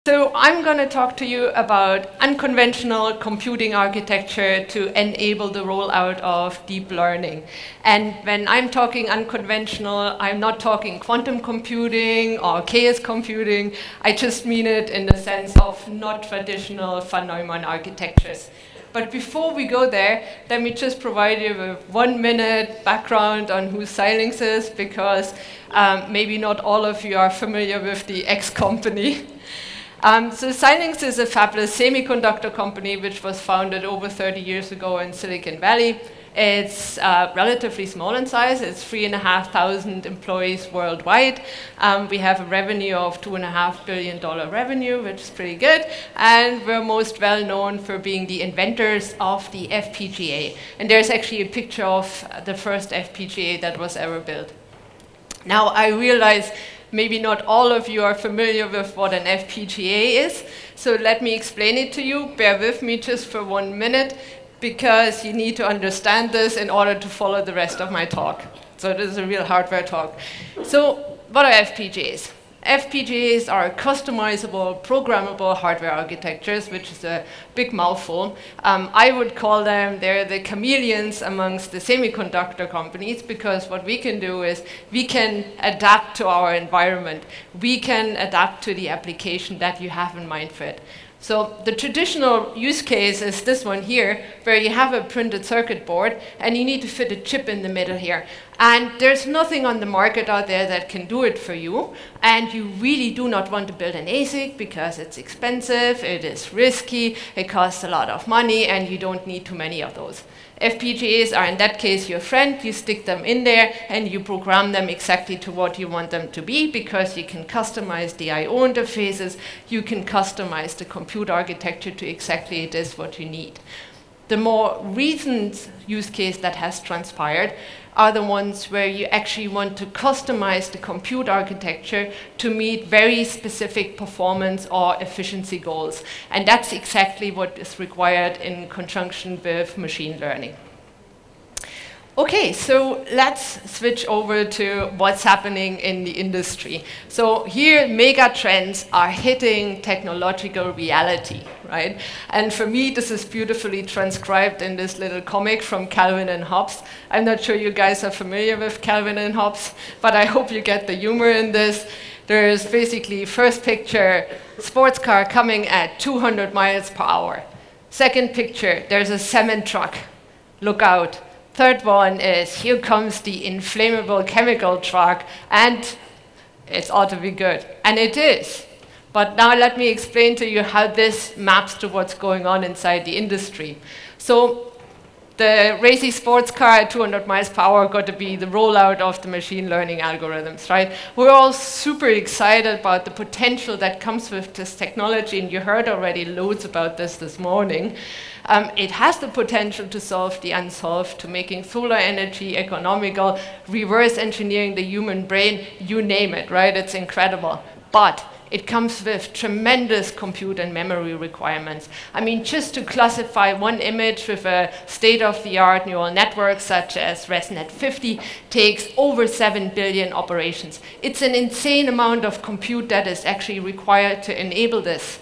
So I'm going to talk to you about unconventional computing architecture to enable the rollout of deep learning. And when I'm talking unconventional, I'm not talking quantum computing or chaos computing. I just mean it in the sense of not traditional von Neumann architectures. But before we go there, let me just provide you with 1 minute background on who Xilinx is, because maybe not all of you are familiar with the X company. So Xilinx is a fabless semiconductor company which was founded over 30 years ago in Silicon Valley. It's relatively small in size. It's 3,500 employees worldwide. We have a revenue of $2.5 billion revenue, which is pretty good. And we're most well known for being the inventors of the FPGA. And there's actually a picture of the first FPGA that was ever built. Now, I realize maybe not all of you are familiar with what an FPGA is, so let me explain it to you. Bear with me just for 1 minute, because you need to understand this in order to follow the rest of my talk. So this is a real hardware talk. So what are FPGAs? FPGAs are customizable, programmable hardware architectures, which is a big mouthful. I would call them, they're the chameleons amongst the semiconductor companies, because what we can do is we can adapt to our environment. We can adapt to the application that you have in mind for it. So the traditional use case is this one here, where you have a printed circuit board and you need to fit a chip in the middle here. And there's nothing on the market out there that can do it for you. And you really do not want to build an ASIC because it's expensive, it is risky, it costs a lot of money, and you don't need too many of those. FPGAs are in that case your friend. You stick them in there and you program them exactly to what you want them to be, because you can customize the I/O interfaces, you can customize the compute architecture to exactly this what you need. The more recent use case that has transpired are the ones where you actually want to customize the compute architecture to meet very specific performance or efficiency goals. And that's exactly what is required in conjunction with machine learning. Okay, so let's switch over to what's happening in the industry. So here, mega trends are hitting technological reality, right? And for me, this is beautifully transcribed in this little comic from Calvin and Hobbes. I'm not sure you guys are familiar with Calvin and Hobbes, but I hope you get the humor in this. There's basically, first picture, sports car coming at 200 miles per hour. Second picture, there's a cement truck. Look out. Third one is, here comes the inflammable chemical truck, and it's ought to be good. And it is. But now let me explain to you how this maps to what's going on inside the industry. So the racy sports car at 200 miles per hour got to be the rollout of the machine learning algorithms, right? We're all super excited about the potential that comes with this technology, and you heard already loads about this morning. It has the potential to solve the unsolved, to making solar energy economical, reverse engineering the human brain, you name it, right? It's incredible. But it comes with tremendous compute and memory requirements. I mean, just to classify one image with a state-of-the-art neural network such as ResNet 50 takes over 7 billion operations. It's an insane amount of compute that is actually required to enable this.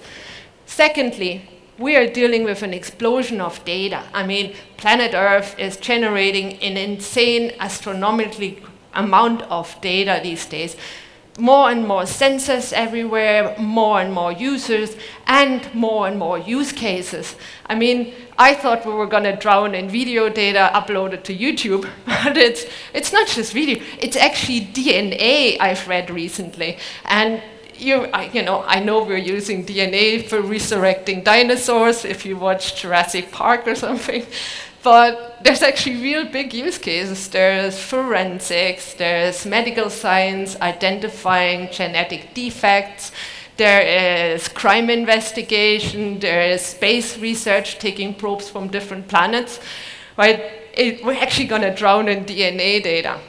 Secondly, we are dealing with an explosion of data. I mean, planet Earth is generating an insane astronomically amount of data these days. More and more sensors everywhere, more and more users, and more use cases. I mean, I thought we were going to drown in video data uploaded to YouTube, but it's not just video. It's actually DNA I've read recently. And I know we're using DNA for resurrecting dinosaurs if you watch Jurassic Park or something. But there's actually real big use cases. There's forensics, there's medical science, identifying genetic defects, there is crime investigation, there is space research, taking probes from different planets, right? We're actually going to drown in DNA data.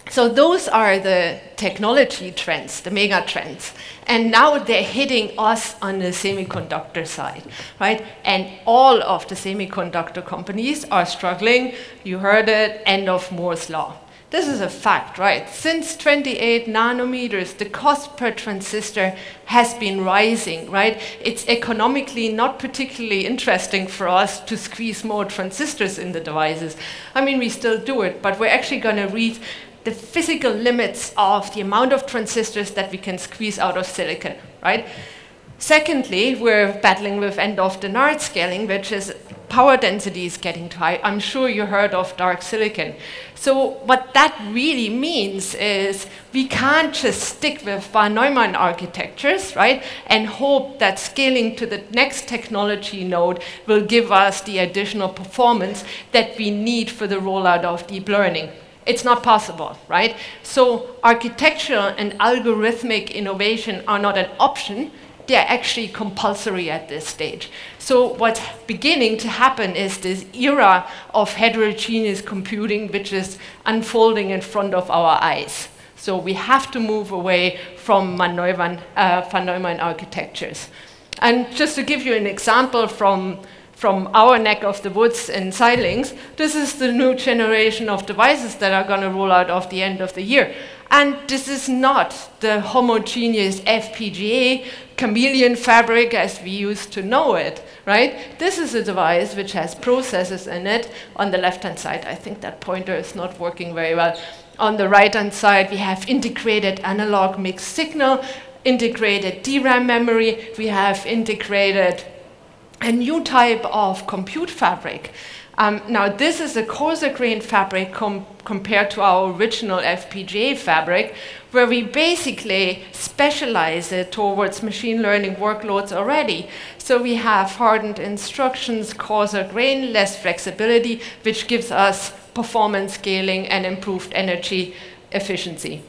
So those are the technology trends, the mega trends. And now they're hitting us on the semiconductor side, right? And all of the semiconductor companies are struggling. You heard it, end of Moore's law. This is a fact, right? Since 28 nanometers, the cost per transistor has been rising, right? It's economically not particularly interesting for us to squeeze more transistors in the devices. I mean, we still do it, but we're actually going to reach the physical limits of the amount of transistors that we can squeeze out of silicon, right? Secondly, we're battling with end-of-the-node scaling, which is power density is getting too high. I'm sure you heard of dark silicon. So what that really means is we can't just stick with von Neumann architectures, right, and hope that scaling to the next technology node will give us the additional performance that we need for the rollout of deep learning. It's not possible, right? So architectural and algorithmic innovation are not an option. They're actually compulsory at this stage. So what's beginning to happen is this era of heterogeneous computing, which is unfolding in front of our eyes. So we have to move away from von Neumann architectures. And just to give you an example from our neck of the woods in Xilinx, this is the new generation of devices that are going to roll out of the end of the year. And this is not the homogeneous FPGA chameleon fabric as we used to know it, right? This is a device which has processors in it. On the left-hand side, I think that pointer is not working very well. On the right-hand side, we have integrated analog mixed signal, integrated DRAM memory. We have integrated a new type of compute fabric. Now, this is a coarser-grained fabric compared to our original FPGA fabric, where we basically specialize it towards machine learning workloads already. So we have hardened instructions, coarser grain, less flexibility, which gives us performance scaling and improved energy efficiency.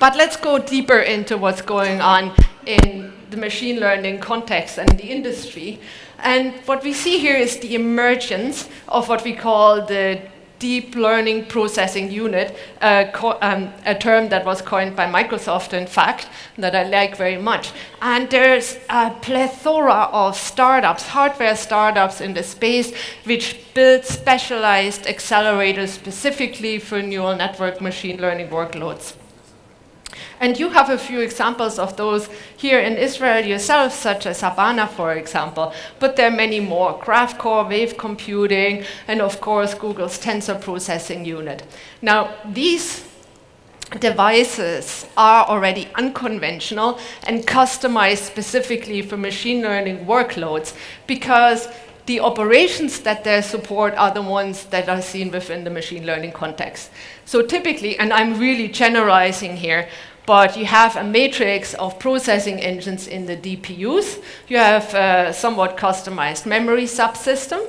But let's go deeper into what's going on in the machine learning context and the industry. And what we see here is the emergence of what we call the deep learning processing unit, a term that was coined by Microsoft, in fact, that I like very much. And there's a plethora of startups, hardware startups in the space, which build specialized accelerators specifically for neural network machine learning workloads. And you have a few examples of those here in Israel yourself, such as Habana, for example. But there are many more: GraphCore, wave computing, and of course, Google's tensor processing unit. Now, these devices are already unconventional and customized specifically for machine learning workloads, because the operations that they support are the ones that are seen within the machine learning context. So typically, and I'm really generalizing here, but you have a matrix of processing engines in the DPUs. You have a somewhat customized memory subsystem.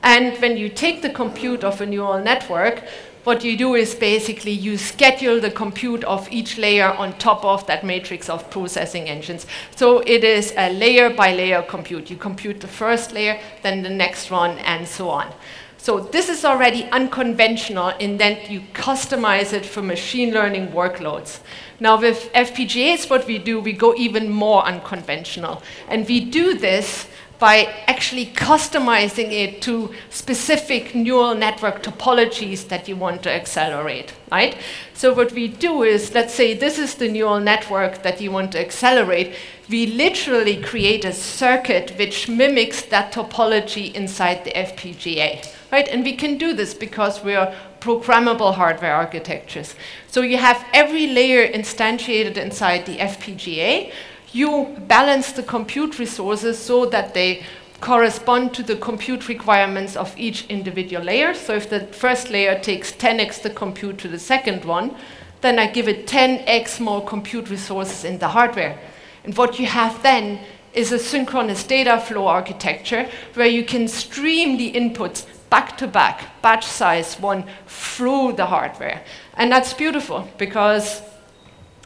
And when you take the compute of a neural network, what you do is basically you schedule the compute of each layer on top of that matrix of processing engines. So it is a layer by layer compute. You compute the first layer, then the next one, and so on. So this is already unconventional in that you customize it for machine learning workloads. Now with FPGAs, what we do, we go even more unconventional. And we do this by actually customizing it to specific neural network topologies that you want to accelerate, right? So what we do is, let's say this is the neural network that you want to accelerate. We literally create a circuit which mimics that topology inside the FPGA, right? And we can do this because we are programmable hardware architectures. So you have every layer instantiated inside the FPGA. You balance the compute resources so that they correspond to the compute requirements of each individual layer. So if the first layer takes 10x the compute to the second one, then I give it 10x more compute resources in the hardware. And what you have then is a synchronous data flow architecture where you can stream the inputs back to back, batch size one, through the hardware. And that's beautiful because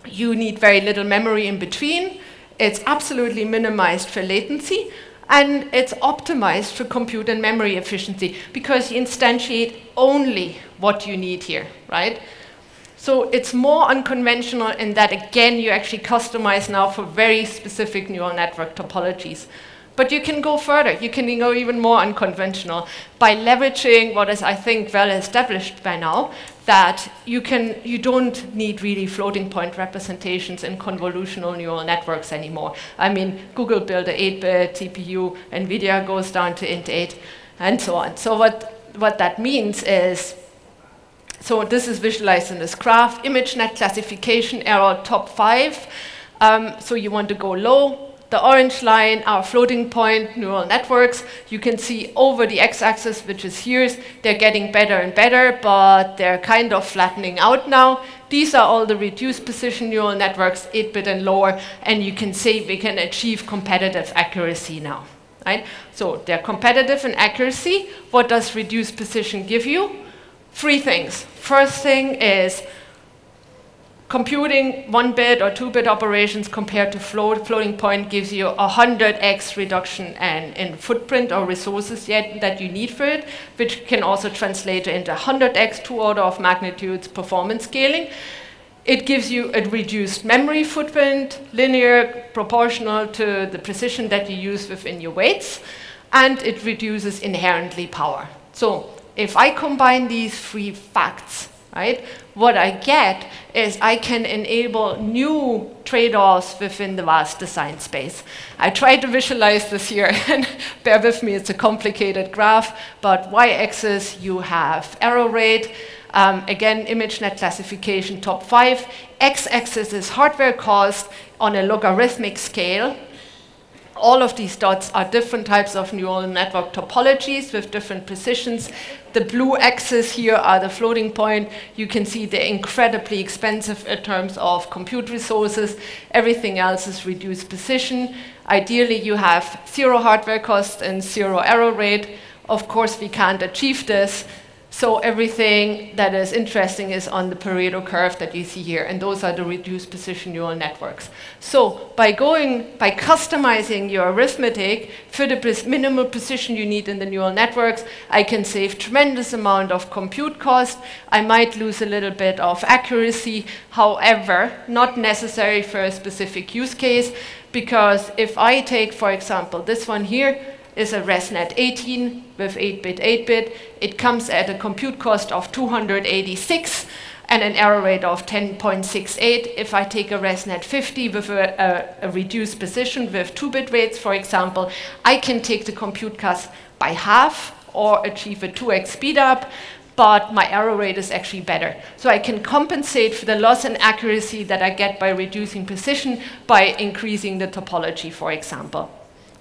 you need very little memory in between. It's absolutely minimized for latency, and it's optimized for compute and memory efficiency because you instantiate only what you need here, right? So it's more unconventional in that, again, you actually customize now for very specific neural network topologies. But you can go further. You can go even more unconventional by leveraging what is, I think, well established by now, that you don't need really floating point representations in convolutional neural networks anymore. I mean, Google built an 8-bit CPU, NVIDIA goes down to int8, and so on. So what that means is, so this is visualized in this graph, ImageNet classification error top 5. So you want to go low. The orange line are floating point neural networks. You can see over the x-axis, which is here, they're getting better and better, but they're kind of flattening out now. These are all the reduced precision neural networks, 8-bit and lower, and you can see we can achieve competitive accuracy now. Right? So they're competitive in accuracy. What does reduced precision give you? 3 things. First thing is computing 1-bit or 2-bit operations compared to floating point gives you 100x reduction in footprint or resources that you need for it, which can also translate into 100x, 2 order of magnitudes performance scaling. It gives you a reduced memory footprint, linear, proportional to the precision that you use within your weights, and it reduces inherently power. So if I combine these 3 facts, right, what I get is I can enable new trade-offs within the vast design space. I tried to visualize this here, and bear with me, it's a complicated graph, but y-axis you have error rate, again, ImageNet classification top 5, x-axis is hardware cost on a logarithmic scale. All of these dots are different types of neural network topologies with different precisions. The blue axis here are the floating point. You can see they're incredibly expensive in terms of compute resources. Everything else is reduced precision. Ideally, you have 0 hardware cost and 0 error rate. Of course, we can't achieve this. So everything that is interesting is on the Pareto curve that you see here, and those are the reduced precision neural networks. So by customizing your arithmetic for the minimal precision you need in the neural networks, I can save tremendous amount of compute cost. I might lose a little bit of accuracy, however, not necessary for a specific use case, because if I take, for example, this one here, is a ResNet 18 with 8-bit, 8-bit. It comes at a compute cost of 286 and an error rate of 10.68. If I take a ResNet 50 with a reduced precision with 2-bit weights, for example, I can take the compute cost by half or achieve a 2x speed up, but my error rate is actually better. So I can compensate for the loss in accuracy that I get by reducing precision by increasing the topology, for example.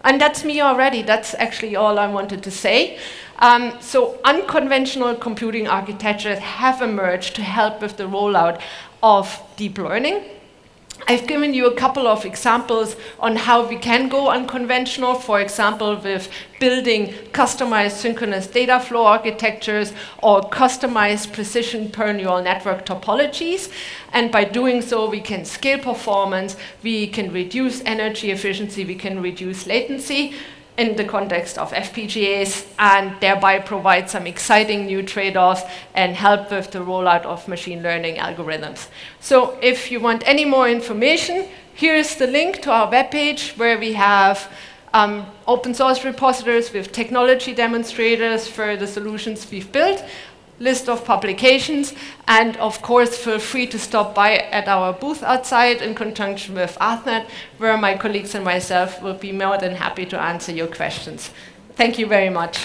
And that's me already. That's actually all I wanted to say. So unconventional computing architectures have emerged to help with the rollout of deep learning. I've given you a couple of examples on how we can go unconventional, for example, with building customized synchronous data flow architectures or customized precision per neural network topologies. And by doing so, we can scale performance, we can reduce energy efficiency, we can reduce latency in the context of FPGAs, and thereby provide some exciting new trade-offs and help with the rollout of machine learning algorithms. So if you want any more information, here's the link to our webpage where we have open source repositories with technology demonstrators for the solutions we've built, list of publications, and of course feel free to stop by at our booth outside in conjunction with AthNet, where my colleagues and myself will be more than happy to answer your questions. Thank you very much.